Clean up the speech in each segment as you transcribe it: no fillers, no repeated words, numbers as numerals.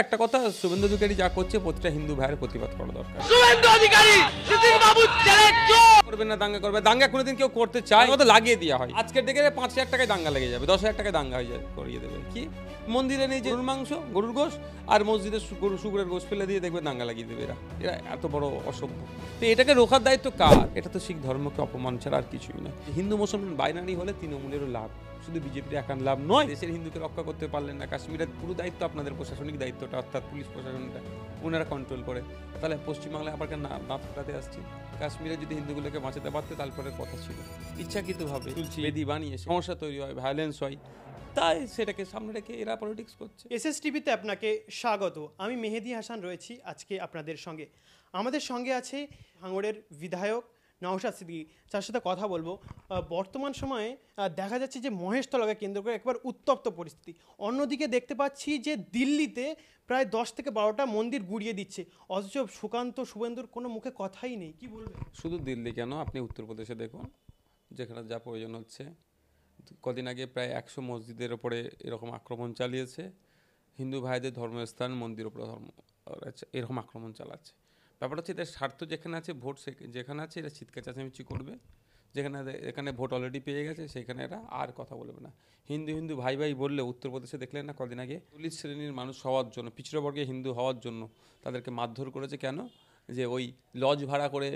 একটা কথা, শুভেন্দু অধিকারী যা করছে প্রতিটা হিন্দু ভাইয়ের প্রতিবাদ করা দরকার। শুভেন্দু অধিকারী বাবু করবে না দাঙ্গা করবে, দাঙ্গা কোনোদিন কেউ করতে চায় তো লাগিয়ে দেওয়া হয়। আজকের ডেকে 5,000 টাকায় দাঙ্গা লেগে যাবে, 10,000 টাকায় দাঙ্গা হয়ে যাবে, করিয়ে দেবে। কি মন্দিরে নেই যে গরুর মাংস, গরুর গোশ, আর মসজিদে শুকুরের গোশ ফেলে দিয়ে দেখবে দাঙ্গা লাগিয়ে দেবে। এরা এত বড় অসভ্য। তো এটাকে রোখার দায়িত্ব কার? এটা তো শিখ ধর্মকে অপমান ছাড়া আর কিছুই নয়। হিন্দু মুসলমান বাইনারি হলে তৃণমূলেরও লাভ, শুধু বিজেপির একান লাভ নয়। দেশের হিন্দুকে রক্ষা করতে পারলেন না, কাশ্মীরের পুরো দায়িত্ব আপনাদের, প্রশাসনিক দায়িত্বটা অর্থাৎ পুলিশ প্রশাসনটা ওনারা কন্ট্রোল করে। তাহলে পশ্চিমবাংলায় আবার কেন দাঁত ফোটাতে আসছে? কাশ্মীরে যদি হিন্দুগুলোকে বাঁচাতে পারতে তারপরে কথা ছিল। ইচ্ছাকৃতভাবে বেদি বানিয়ে সমস্যা তৈরি হয়, ভায়োলেন্স হয়, তাই সেটাকে সামনে রেখে এরা পলিটিক্স করছে। এসএসটিভিতে আপনাকে স্বাগত। আমি মেহেদি হাসান রয়েছি আজকে আপনাদের সঙ্গে। আমাদের সঙ্গে আছে ভাঙড়ের বিধায়ক নওশাদ সিদ্দিকী, যার সাথে কথা বলবো। বর্তমান সময়ে দেখা যাচ্ছে যে মহেশতলাকে কেন্দ্র করে একবার উত্তপ্ত পরিস্থিতি। অন্যদিকে দেখতে পাচ্ছি যে দিল্লিতে প্রায় 10 থেকে 12টা মন্দির গুড়িয়ে দিচ্ছে, অথচ সুকান্ত শুভেন্দুর কোনো মুখে কথাই নেই। কি বলবেন? শুধু দিল্লি কেন, আপনি উত্তরপ্রদেশে দেখুন, যেখানে যা প্রয়োজন হচ্ছে। কদিন আগে প্রায় 100 মসজিদের ওপরে এরকম আক্রমণ চালিয়েছে। হিন্দু ভাইদের ধর্মস্থান মন্দির ওপরে এরকম আক্রমণ চালাচ্ছে। ব্যাপারটা হচ্ছে এদের স্বার্থ যেখানে আছে, ভোট যেখানে আছে এরা চিৎকার চেঁচামেচি করবে। এখানে ভোট অলরেডি পেয়ে গেছে, সেখানে এরা আর কথা বলবে না। হিন্দু ভাই ভাই বললে উত্তরপ্রদেশে দেখলেন না কদিন আগে, দলিত শ্রেণীর মানুষ হওয়ার জন্য, পিছড়া বর্গে হিন্দু হওয়ার জন্য তাদেরকে মারধর করেছে। কেন? যে ওই লজ ভাড়া করে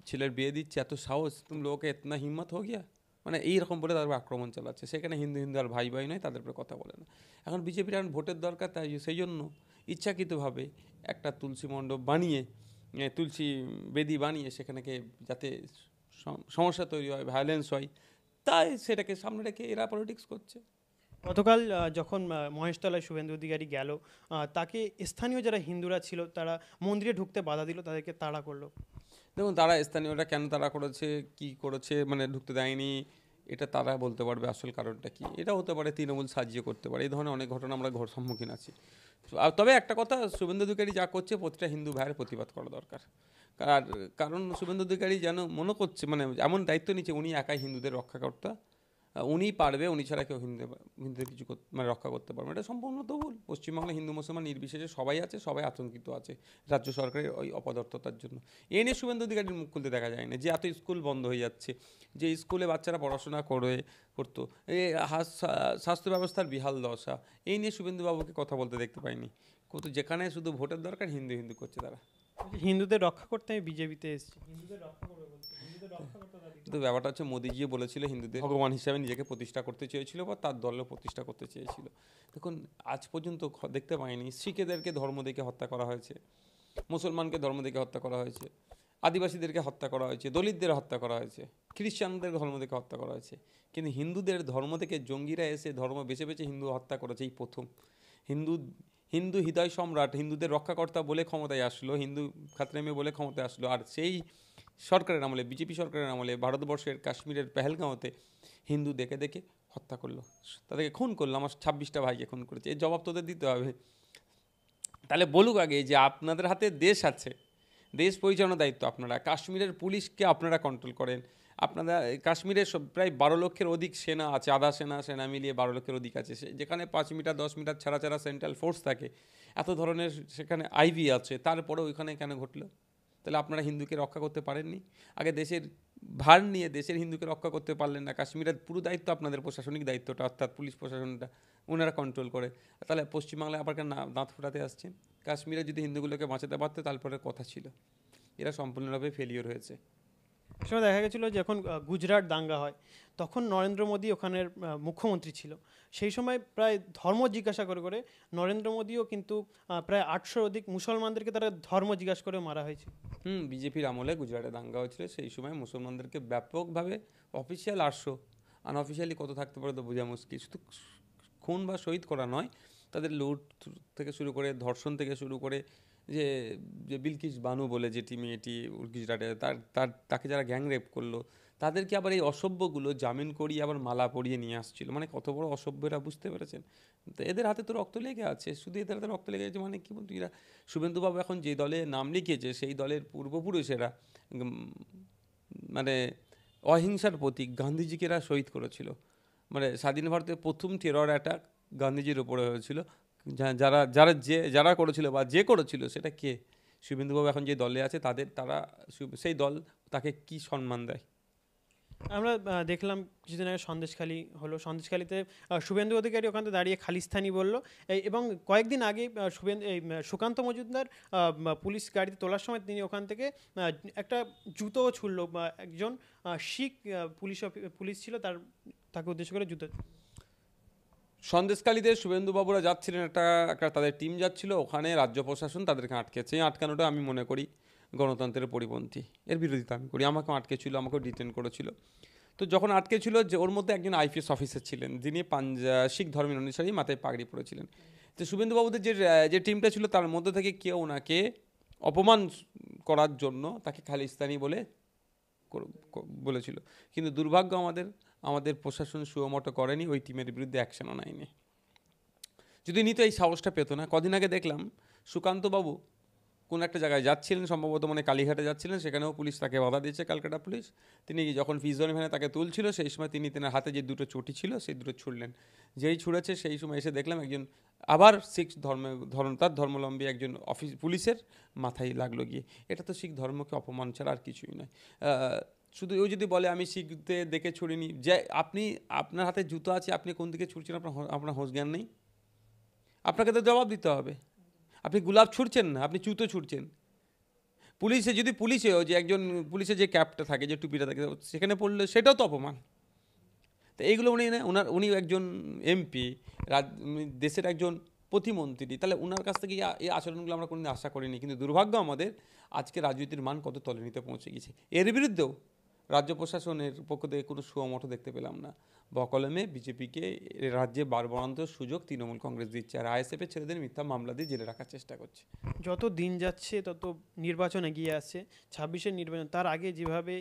ছেলের বিয়ে দিচ্ছে, এত সাহস, তুমি লোকে এতনা হিম্মত হো গিয়া, মানে এইরকম বলে তাদের আক্রমণ চালাচ্ছে। সেখানে হিন্দু আর ভাই ভাই নয়, তাদের উপরে কথা বলে না। এখন বিজেপির এখন ভোটের দরকার, তাই সেই জন্য ইচ্ছাকৃতভাবে একটা তুলসী মণ্ডপ বানিয়ে, তুলসী বেদি বানিয়ে সেখানেকে যাতে সমস্যা তৈরি হয়, ভায়োলেন্স হয়, তাই সেটাকে সামনে রেখে এরা পলিটিক্স করছে। গতকাল যখন মহেশতলায় শুভেন্দু অধিকারী গেল, তাকে স্থানীয় যারা হিন্দুরা ছিল তারা মন্দিরে ঢুকতে বাধা দিল, তাদেরকে তাড়া করলো। দেখুন, তারা স্থানীয়রা কেন তারা করেছে, কি করেছে, মানে ঢুকতে দেয়নি, এটা তারা বলতে পারবে আসল কারণটা কি। এটা হতে পারে তৃণমূল সাহায্য করতে পারে, এই ধরনের অনেক ঘটনা আমরা সম্মুখীন আছি। তবে একটা কথা, শুভেন্দু অধিকারী যা করছে প্রতিটা হিন্দু ভাইয়ের প্রতিবাদ করা দরকার। কারণ শুভেন্দু অধিকারী যেন মনে করছে, মানে এমন দায়িত্ব নিচ্ছে উনি একাই হিন্দুদের রক্ষাকর্তা, উনিই পারবে, উনি ছাড়া কেউ হিন্দুদের কিছু মানে রক্ষা করতে পারবে। এটা সম্পূর্ণ তো ভুল। পশ্চিমবাংলায় হিন্দু মুসলমান নির্বিশেষে সবাই আছে, সবাই আতঙ্কিত আছে রাজ্য সরকারের ওই অপদার্থতার জন্য। এ নিয়ে শুভেন্দু অধিকারীর মুখ খুলতে দেখা যায় না, যে এত স্কুল বন্ধ হয়ে যাচ্ছে, যে স্কুলে বাচ্চারা পড়াশোনা করতো, এই স্বাস্থ্য ব্যবস্থার বিহাল দশা, এই নিয়ে শুভেন্দুবাবুকে কথা বলতে দেখতে পাইনি। কিন্তু যেখানে শুধু ভোটের দরকার, হিন্দু করছে তারা। হিন্দুদের রক্ষা করতে আমি বিজেপিতে এসেছি, হিন্দুদের রক্ষা করবে বলতে, হিন্দুদের রক্ষা করতে দাঁড়িয়ে। কিন্তু ব্যাপারটা হচ্ছে, মোদিজিও বলেছিল হিন্দুদের ভগবান হিসাবে নিজেকে প্রতিষ্ঠা করতে চেয়েছিল, বা তার দলও প্রতিষ্ঠা করতে চেয়েছিল। দেখুন, আজ পর্যন্ত দেখতে পাইনি শিখেদেরকে ধর্ম দেখে হত্যা করা হয়েছে, মুসলমানকে ধর্ম দেখে হত্যা করা হয়েছে, আদিবাসীদেরকে হত্যা করা হয়েছে, দলিতদের হত্যা করা হয়েছে, খ্রিস্টানদের ধর্ম দেখে হত্যা করা হয়েছে। কিন্তু হিন্দুদের ধর্ম থেকে জঙ্গিরা এসে ধর্ম বেছে বেছে হিন্দু হত্যা করেছে এই প্রথম। হিন্দু হৃদয় সম্রাট, হিন্দুদের রক্ষাকর্তা বলে ক্ষমতায় আসলো, হিন্দু খাতরেমে বলে ক্ষমতায় আসলো, আর সেই সরকারের আমলে, বিজেপি সরকারের আমলে ভারতবর্ষের কাশ্মীরের পেহেলগাঁওতে হিন্দু দেখে দেখে হত্যা করলো, তাদেরকে খুন করলো। আমার 26টা ভাইকে খুন করেছে, এর জবাব তোদের দিতে হবে। তাহলে বলুক আগে যে আপনাদের হাতে দেশ আছে, দেশ পরিচালনার দায়িত্ব আপনারা, কাশ্মীরের পুলিশকে আপনারা কন্ট্রোল করেন, আপনারা কাশ্মীরে প্রায় 12 লক্ষের অধিক সেনা আছে, আধা সেনা মিলিয়ে 12 লক্ষের অধিক আছে, যেখানে 5 মিটার 10 মিটার ছাড়া ছাড়া সেন্ট্রাল ফোর্স থাকে, এত ধরনের সেখানে আইভি আছে, তারপরে ওইখানে কেন ঘটলো? তাহলে আপনারা হিন্দুকে রক্ষা করতে পারেননি। আগে দেশের ভার নিয়ে দেশের হিন্দুকে রক্ষা করতে পারলেন না, কাশ্মীরের পুরো দায়িত্ব আপনাদের, প্রশাসনিক দায়িত্বটা অর্থাৎ পুলিশ প্রশাসনটা ওনারা কন্ট্রোল করে। তাহলে পশ্চিমবাংলায় আবার কেন দাঁত ফোটাতে আসছেন? কাশ্মীরে যদি হিন্দুগুলোকে বাঁচাতে পারতো তারপরে কথা ছিল। এরা সম্পূর্ণভাবে ফেলিওর হয়েছে। সময় দেখা গেছিলো যখন গুজরাট দাঙ্গা হয়, তখন নরেন্দ্র মোদী ওখানের মুখ্যমন্ত্রী ছিল। সেই সময় প্রায় ধর্ম জিজ্ঞাসা করে নরেন্দ্র মোদীও কিন্তু প্রায় 800 অধিক মুসলমানদেরকে তারা ধর্ম জিজ্ঞাসা করে মারা হয়েছে। বিজেপির আমলে গুজরাটে দাঙ্গা হয়েছিল, সেই সময় মুসলমানদেরকে ব্যাপকভাবে, অফিসিয়াল 800, আনঅফিসিয়ালি কত থাকতে পারে তো বোঝা মুশকিল। শুধু খুন বা শহীদ করা নয়, তাদের লুট থেকে শুরু করে, ধর্ষণ থেকে শুরু করে, যে বিলকিস বানু বলে যেটি মেয়েটি গুজরাটে, তাকে যারা গ্যাং রেপ করলো, তাদেরকে আবার এই অসভ্যগুলো জামিন করিয়ে আবার মালা পরিয়ে নিয়ে আসছিল। মানে কত বড় অসভ্যরা, বুঝতে পেরেছেন? তো এদের হাতে তো রক্ত লেগে আছে, শুধু এদের হাতে রক্ত লেগে আছে, মানে কি বলতো, এরা শুভেন্দুবাবু এখন যে দলে নাম লিখিয়েছে, সেই দলের পূর্বপুরুষেরা মানে অহিংসার প্রতীক গান্ধীজিকে এরা শহীদ করেছিল। মানে স্বাধীন ভারতের প্রথম টেরর অ্যাটাক গান্ধীজির ওপরে হয়েছিল, যারা যারা যারা করেছিল বা যে করেছিল সেটা কে? শুভেন্দুবাবু এখন যে দলে আছে তারা সেই দল তাকে কি সম্মান দেয়? আমরা দেখলাম কিছুদিন আগে সন্দেশখালী হলো, সন্দেশখালীতে শুভেন্দু অধিকারী ওখানে দাঁড়িয়ে খালিস্তানি বললো, এবং কয়েকদিন আগে সুকান্ত মজুমদার পুলিশ গাড়িতে তোলার সময় তিনি ওখান থেকে একটা জুতোও ছুড়লো, একজন শিখ পুলিশ ছিল তাকে উদ্দেশ্য করে জুতো। সন্দেশখালীতে শুভেন্দুবাবুরা যাচ্ছিলেন, একটা তাদের টিম যাচ্ছিল, ওখানে রাজ্য প্রশাসন তাদেরকে আটকেছে। এই আটকানোটা আমি মনে করি গণতন্ত্রের পরিপন্থী, এর বিরোধিতা আমি করি। আমাকেও আটকেছিল, আমাকেও ডিটেন করেছিল। তো যখন আটকেছিল, যে ওর মধ্যে একজন আইপিএস অফিসার ছিলেন যিনি শিখ ধর্মের অনুসারী, মাথায় পাগড়ি পরেছিলেন। তো শুভেন্দুবাবুদের যে টিমটা ছিল তার মধ্যে থেকে কেউ ওনাকে অপমান করার জন্য তাকে খালিস্তানি বলেছিল। কিন্তু দুর্ভাগ্য আমাদের প্রশাসন সুমোটো করেনি, ওই টিমের বিরুদ্ধে অ্যাকশনও নেয়নি। যদি নিত এই সাহসটা পেতো না। কদিন আগে দেখলাম সুকান্তবাবু কোন একটা জায়গায় যাচ্ছিলেন, সম্ভবত কালীঘাটে যাচ্ছিলেন, সেখানেও পুলিশ তাকে বাধা দিয়েছে, ক্যালকাটা পুলিশ। তিনি যখন ফিজন ভ্যানে তাকে তুলছিল, সেই সময় তিনি তেনার হাতে যে দুটো চটি ছিল সেই দুটো ছুড়লেন। যেই ছুঁড়েছে সেই সময় এসে দেখলাম একজন আবার শিখ তার ধর্মাবলম্বী একজন পুলিশের মাথায় লাগলো গিয়ে। এটা তো শিখ ধর্মকে অপমান ছাড়া আর কিছুই নয়। শুধু ওই যদি বলে আমি শিখতে দেখে ছুড়িনি, যে আপনার হাতে জুতো আছে, আপনি কোন দিকে ছুটছেন আপনার হোশ জ্ঞান নেই? আপনাকে তো জবাব দিতে হবে। আপনি গোলাপ ছুটছেন না, আপনি জুতো ছুটছেন। পুলিশেও যে একজন পুলিশের যে ক্যাপটা থাকে, যে টুপিটা থাকে, সেখানে পড়লে সেটাও তো অপমান। তো এইগুলো উনি একজন এমপি, দেশের একজন প্রতিমন্ত্রী, তাহলে ওনার কাছ থেকে এই আচরণগুলো আমরা কোনোদিন আশা করিনি। কিন্তু দুর্ভাগ্য আমাদের, আজকে রাজনীতির মান কত তলানিতে পৌঁছে গেছে। এর বিরুদ্ধেও রাজ্য প্রশাসনের পক্ষ থেকে কোনো সুমোটো দেখতে পেলাম না। বকলমে বিজেপিকে রাজ্যে বারবারান্তর সুযোগ তৃণমূল কংগ্রেস দিচ্ছে, আর আইএসএফের ছেলেদের মিথ্যা মামলা দিয়ে জেলে রাখার চেষ্টা করছে। যত দিন যাচ্ছে তত নির্বাচন এগিয়ে আসছে, 26-এর নির্বাচন। তার আগে যেভাবে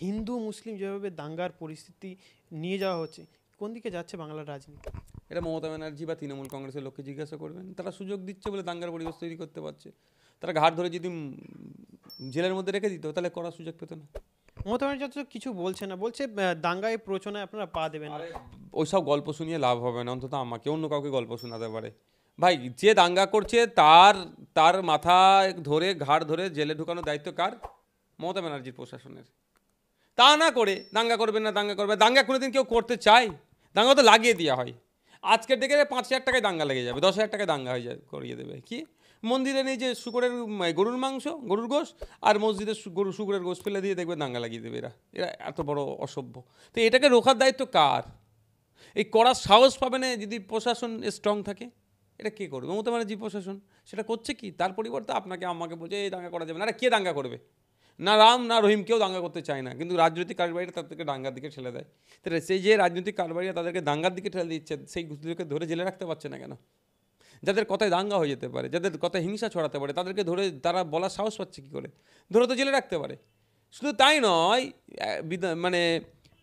হিন্দু মুসলিম যেভাবে দাঙ্গার পরিস্থিতি নিয়ে যাওয়া হচ্ছে, কোন দিকে যাচ্ছে বাংলার রাজনীতি? এটা মমতা ব্যানার্জি বা তৃণমূল কংগ্রেসের লোককে জিজ্ঞাসা করবেন। তারা সুযোগ দিচ্ছে বলে দাঙ্গার পরিবেশ তৈরি করতে পারছে। তারা ঘাট ধরে যদি জেলের মধ্যে রেখে দিত, তাহলে করার সুযোগ পেত না। মমতা ব্যানার্জি কিছু বলছে না, বলছে দাঙ্গায় প্ররোচনায় আপনারা পা দেবেন না। ওইসব গল্প শুনিয়ে লাভ হবে না, অন্তত আমাকে অন্য কাউকে গল্প শোনাতে পারে। ভাই, যে দাঙ্গা করছে তার মাথা ধরে ঘাড় ধরে জেলে ঢুকানোর দায়িত্ব কার? মমতা ব্যানার্জির প্রশাসনের। তা না করে দাঙ্গা করবে না, দাঙ্গা কোনোদিন কেউ করতে চায়? দাঙ্গা তো লাগিয়ে দেওয়া হয়। আজকের ডেকে 5,000 টাকায় দাঙ্গা লেগে যাবে, 10,000 টাকায় দাঙ্গা করিয়ে দেবে। কি মন্দিরে নেই যে গরুর মাংস, গরুর গোশ, আর মসজিদে শুকুরের গোশ ফেলে দিয়ে দেখবে দাঙ্গা লাগিয়ে দেবে। এরা এত বড় অসভ্য। তো এটাকে রোখার দায়িত্ব কার? এই করার সাহস পাবে না যদি প্রশাসন স্ট্রং থাকে। এটা কে করবে? মমতা ব্যানার্জি প্রশাসন। সেটা করছে কি? তার পরিবর্তে আমাকে বলছে এই দাঙ্গা করা যাবে না। কে দাঙ্গা করবে? না রাম না রহিম কেউ দাঙ্গা করতে চায় না, কিন্তু রাজনৈতিক কারবারিরা তাদেরকে দাঙ্গার দিকে ঠেলে দেয়। তাহলে সেই যে রাজনৈতিক কারবারিরা তাদেরকে দাঙ্গার দিকে ঠেলে দিচ্ছে, সেই গুলোকে ধরে জেলে রাখতে পারছে না কেন? যাদের কথায় দাঙ্গা হয়ে যেতে পারে, যাদের কথায় হিংসা ছড়াতে পারে, তাদেরকে ধরে তারা বলার সাহস পাচ্ছে কী করে? ধরে তো জেলে রাখতে পারে। শুধু তাই নয়,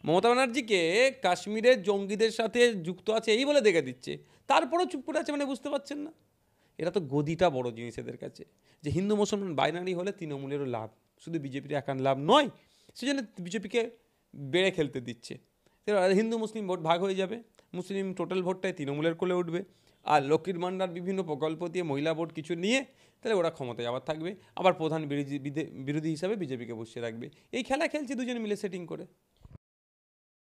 মমতা ব্যানার্জিকে কাশ্মীরের জঙ্গিদের সাথে যুক্ত আছে এই বলে দেখে দিচ্ছে, তারপরেও চুপ করে আছে। বুঝতে পারছেন না? এরা তো গদিটা বড় জিনিস এদের কাছে, যে হিন্দু মুসলমান বাইনারি হলে তৃণমূলেরও লাভ, শুধু বিজেপির একান লাভ নয়। সেজন্য বিজেপিকে বেড়ে খেলতে দিচ্ছে। হিন্দু মুসলিম ভোট ভাগ হয়ে যাবে, মুসলিম টোটাল ভোটটাই তৃণমূলের কোলে উঠবে, আর লক্ষ্মীর ভাণ্ডার বিভিন্ন প্রকল্প দিয়ে মহিলা ভোট কিছু নিয়ে তাহলে ওরা ক্ষমতায় আবার থাকবে, আবার প্রধান বিরোধী হিসাবে বিজেপিকে বসিয়ে রাখবে। এই খেলা খেলছে দুজনে মিলে সেটিং করে।